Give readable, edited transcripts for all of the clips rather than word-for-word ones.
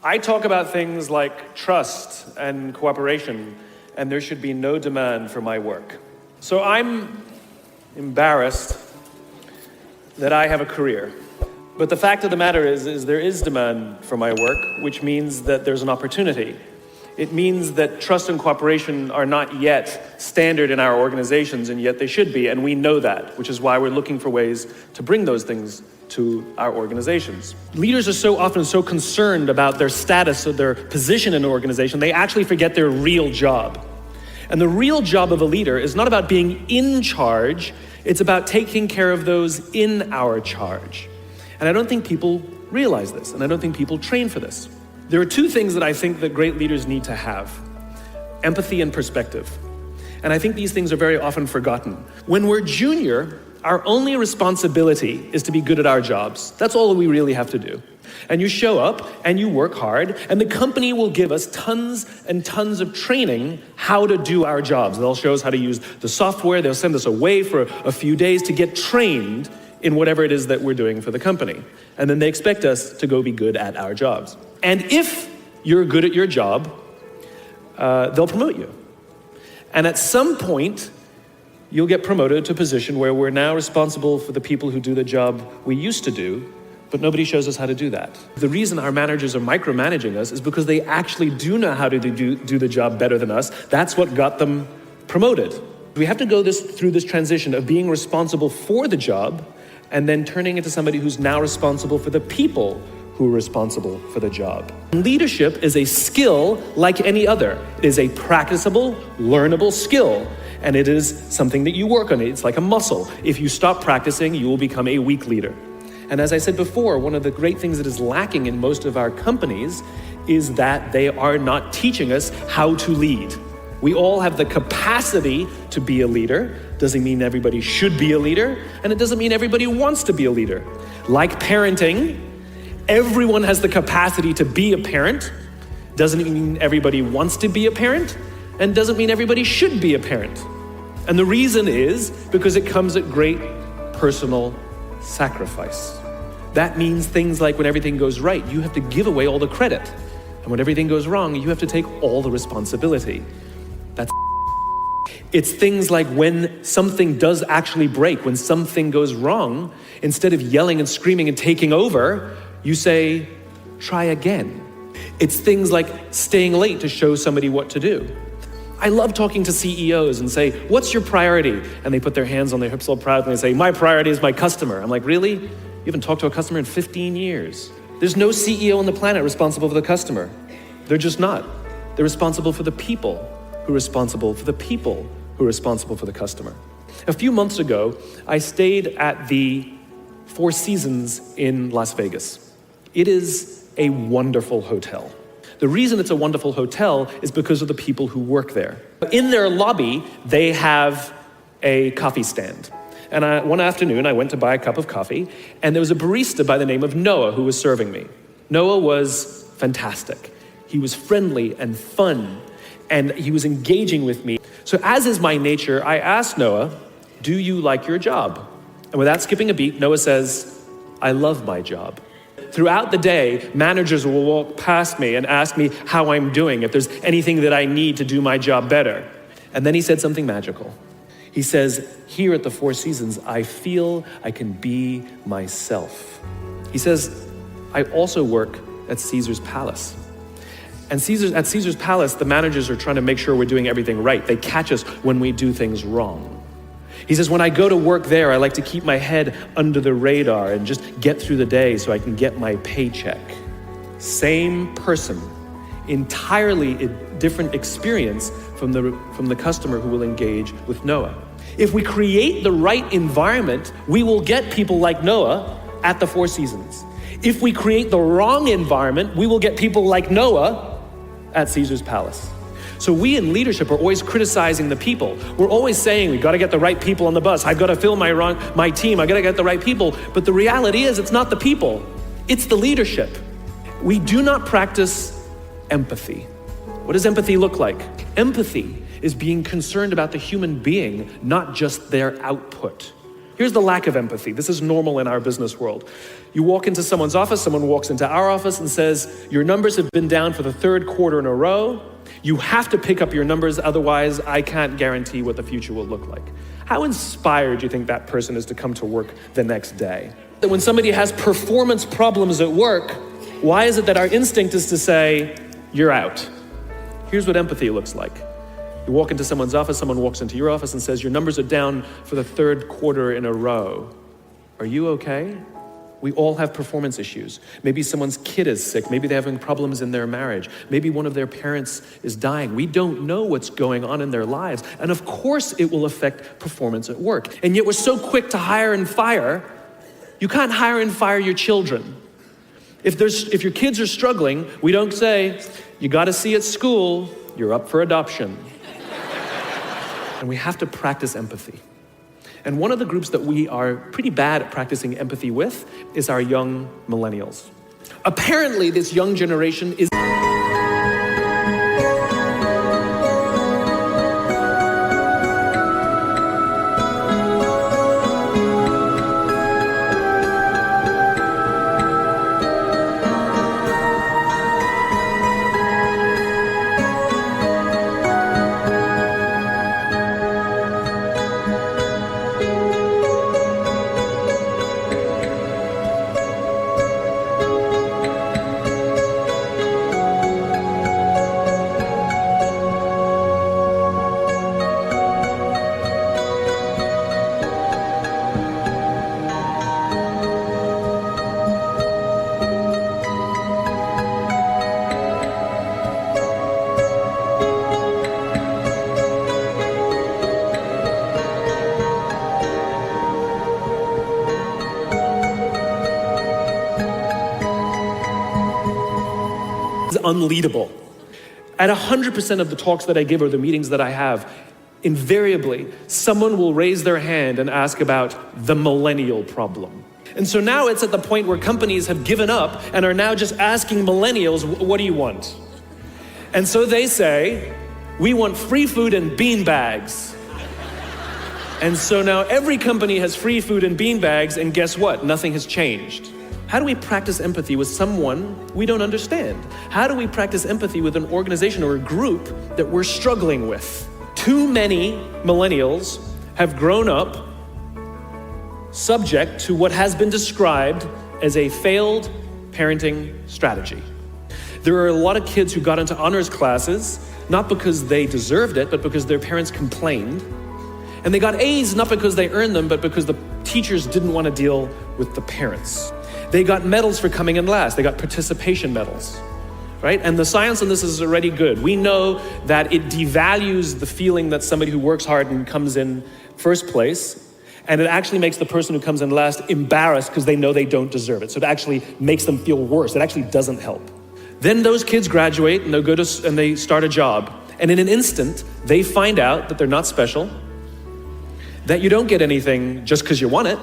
I talk about things like trust and cooperation, and there should be no demand for my work. So I'm embarrassed that I have a career. But the fact of the matter is there is demand for my work, which means that there's an opportunity. It means that trust and cooperation are not yet standard in our organizations, and yet they should be, and we know that, which is why we're looking for ways to bring those things to our organizations. Leaders are so often so concerned about their status or their position in an organization, they actually forget their real job. And the real job of a leader is not about being in charge, it's about taking care of those in our charge. And I don't think people realize this, and I don't think people train for this. There are two things that I think that great leaders need to have: empathy and perspective. And I think these things are very often forgotten. When we're junior, our only responsibility is to be good at our jobs. That's all we really have to do. And you show up and you work hard, and the company will give us tons and tons of training how to do our jobs. They'll show us how to use the software. They'll send us away for a few days to get trained in whatever it is that we're doing for the company. And then they expect us to go be good at our jobs. And if you're good at your job, they'll promote you. And at some point, you'll get promoted to a position where we're now responsible for the people who do the job we used to do, but nobody shows us how to do that. The reason our managers are micromanaging us is because they actually do know how to do the job better than us. That's what got them promoted. We have to go through this transition of being responsible for the job and then turning into somebody who's now responsible for the people who are responsible for the job. Leadership is a skill like any other. It is a practicable, learnable skill. And it is something that you work on. It's like a muscle. If you stop practicing, you will become a weak leader. And as I said before, one of the great things that is lacking in most of our companies is that they are not teaching us how to lead. We all have the capacity to be a leader. Doesn't mean everybody should be a leader, and it doesn't mean everybody wants to be a leader. Like parenting, everyone has the capacity to be a parent. Doesn't mean everybody wants to be a parent, and doesn't mean everybody should be a parent. And the reason is because it comes at great personal sacrifice. That means things like when everything goes right, you have to give away all the credit. And when everything goes wrong, you have to take all the responsibility. That's It's things like when something does actually break, when something goes wrong, instead of yelling and screaming and taking over, you say, try again. It's things like staying late to show somebody what to do. I love talking to CEOs and say, what's your priority? And they put their hands on their hips all proudly and say, my priority is my customer. I'm like, really? You haven't talked to a customer in 15 years. There's no CEO on the planet responsible for the customer. They're just not. They're responsible for the people who are responsible for the people who are responsible for the customer. A few months ago, I stayed at the Four Seasons in Las Vegas. It is a wonderful hotel. The reason it's a wonderful hotel is because of the people who work there. In their lobby, they have a coffee stand. And one afternoon, I went to buy a cup of coffee, and there was a barista by the name of Noah who was serving me. Noah was fantastic. He was friendly and fun, and he was engaging with me. So as is my nature, I asked Noah, do you like your job? And without skipping a beat, Noah says, I love my job. Throughout the day, managers will walk past me and ask me how I'm doing, if there's anything that I need to do my job better. And then he said something magical. He says, here at the Four Seasons, I feel I can be myself. He says, I also work at Caesar's Palace. And at Caesar's Palace, the managers are trying to make sure we're doing everything right. They catch us when we do things wrong. He says, when I go to work there, I like to keep my head under the radar and just get through the day so I can get my paycheck. Same person, entirely a different experience from the customer who will engage with Noah. If we create the right environment, we will get people like Noah at the Four Seasons. If we create the wrong environment, we will get people like Noah at Caesar's Palace. So we in leadership are always criticizing the people. We're always saying, we've got to get the right people on the bus. I've got to fill my team. I've got to get the right people. But the reality is, it's not the people. It's the leadership. We do not practice empathy. What does empathy look like? Empathy is being concerned about the human being, not just their output. Here's the lack of empathy. This is normal in our business world. You walk into someone's office, someone walks into our office and says, your numbers have been down for the third quarter in a row. You have to pick up your numbers, otherwise I can't guarantee what the future will look like. How inspired do you think that person is to come to work the next day? That when somebody has performance problems at work, why is it that our instinct is to say, you're out? Here's what empathy looks like. You walk into someone's office, someone walks into your office and says, your numbers are down for the third quarter in a row. Are you okay? We all have performance issues. Maybe someone's kid is sick. Maybe they're having problems in their marriage. Maybe one of their parents is dying. We don't know what's going on in their lives. And of course it will affect performance at work. And yet we're so quick to hire and fire. You can't hire and fire your children. If your kids are struggling, we don't say, you got a C at school, you're up for adoption. And we have to practice empathy. And one of the groups that we are pretty bad at practicing empathy with is our young millennials. Apparently, this young generation is unleadable. At 100% of the talks that I give or the meetings that I have, invariably, someone will raise their hand and ask about the millennial problem. And so now it's at the point where companies have given up and are now just asking millennials, what do you want? And so they say, we want free food and bean bags. And so now every company has free food and bean bags, and guess what? Nothing has changed. How do we practice empathy with someone we don't understand? How do we practice empathy with an organization or a group that we're struggling with? Too many millennials have grown up subject to what has been described as a failed parenting strategy. There are a lot of kids who got into honors classes, not because they deserved it, but because their parents complained. And they got A's not because they earned them, but because the teachers didn't want to deal with the parents. They got medals for coming in last. They got participation medals, right? And the science on this is already good. We know that it devalues the feeling that somebody who works hard and comes in first place, and it actually makes the person who comes in last embarrassed because they know they don't deserve it. So it actually makes them feel worse. It actually doesn't help. Then those kids graduate and they start a job. And in an instant, they find out that they're not special, that you don't get anything just because you want it,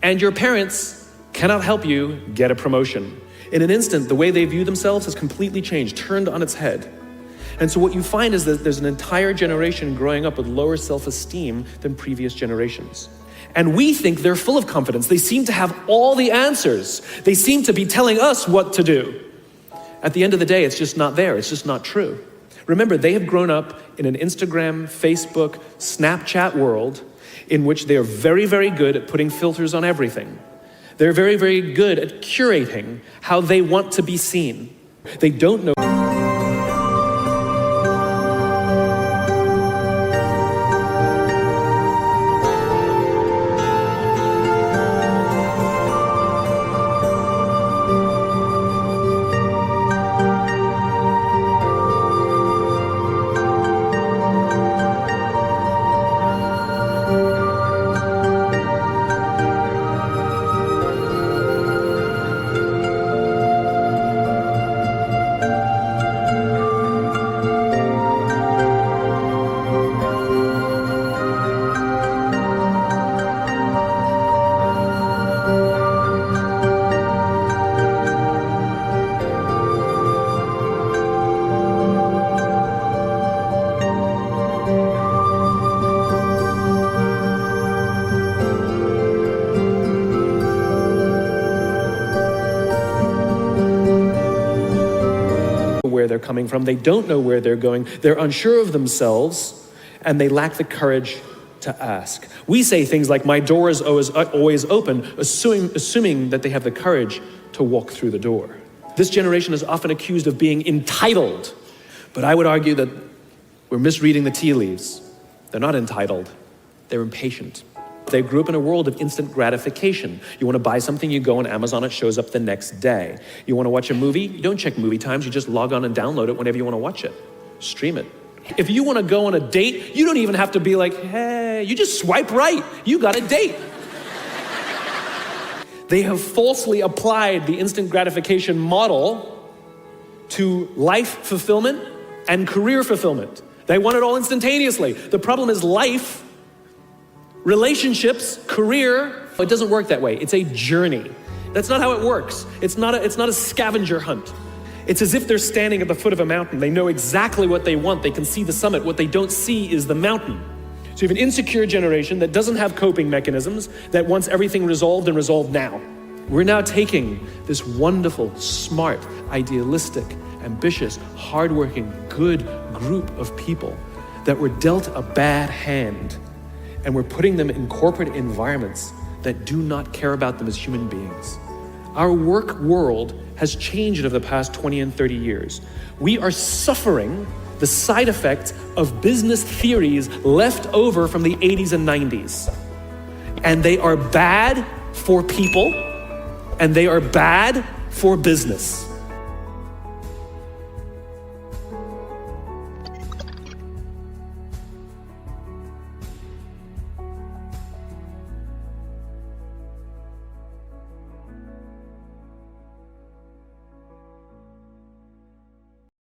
and your parents cannot help you get a promotion. In an instant, the way they view themselves has completely changed, turned on its head. And so what you find is that there's an entire generation growing up with lower self-esteem than previous generations. And we think they're full of confidence. They seem to have all the answers. They seem to be telling us what to do. At the end of the day, it's just not there. It's just not true. Remember, they have grown up in an Instagram, Facebook, Snapchat world in which they are very, very good at putting filters on everything. They're very, very good at curating how they want to be seen. They don't know. where they're coming from, they don't know where they're going, they're unsure of themselves, and they lack the courage to ask. We say things like, my door is always open, assuming that they have the courage to walk through the door. This generation is often accused of being entitled, but I would argue that we're misreading the tea leaves. They're not entitled, they're impatient. They grew up in a world of instant gratification. You want to buy something, you go on Amazon, it shows up the next day. You want to watch a movie, you don't check movie times, you just log on and download it whenever you want to watch it. Stream it. If you want to go on a date, you don't even have to be like, hey, you just swipe right, you got a date. They have falsely applied the instant gratification model to life fulfillment and career fulfillment. They want it all instantaneously. The problem is life, relationships, career, it doesn't work that way. It's a journey. That's not how it works. It's not a scavenger hunt. It's as if they're standing at the foot of a mountain. They know exactly what they want. They can see the summit. What they don't see is the mountain. So you have an insecure generation that doesn't have coping mechanisms, that wants everything resolved and resolved now. We're now taking this wonderful, smart, idealistic, ambitious, hardworking, good group of people that were dealt a bad hand, and we're putting them in corporate environments that do not care about them as human beings. Our work world has changed over the past 20 and 30 years. We are suffering the side effects of business theories left over from the 80s and 90s. And they are bad for people, and they are bad for business.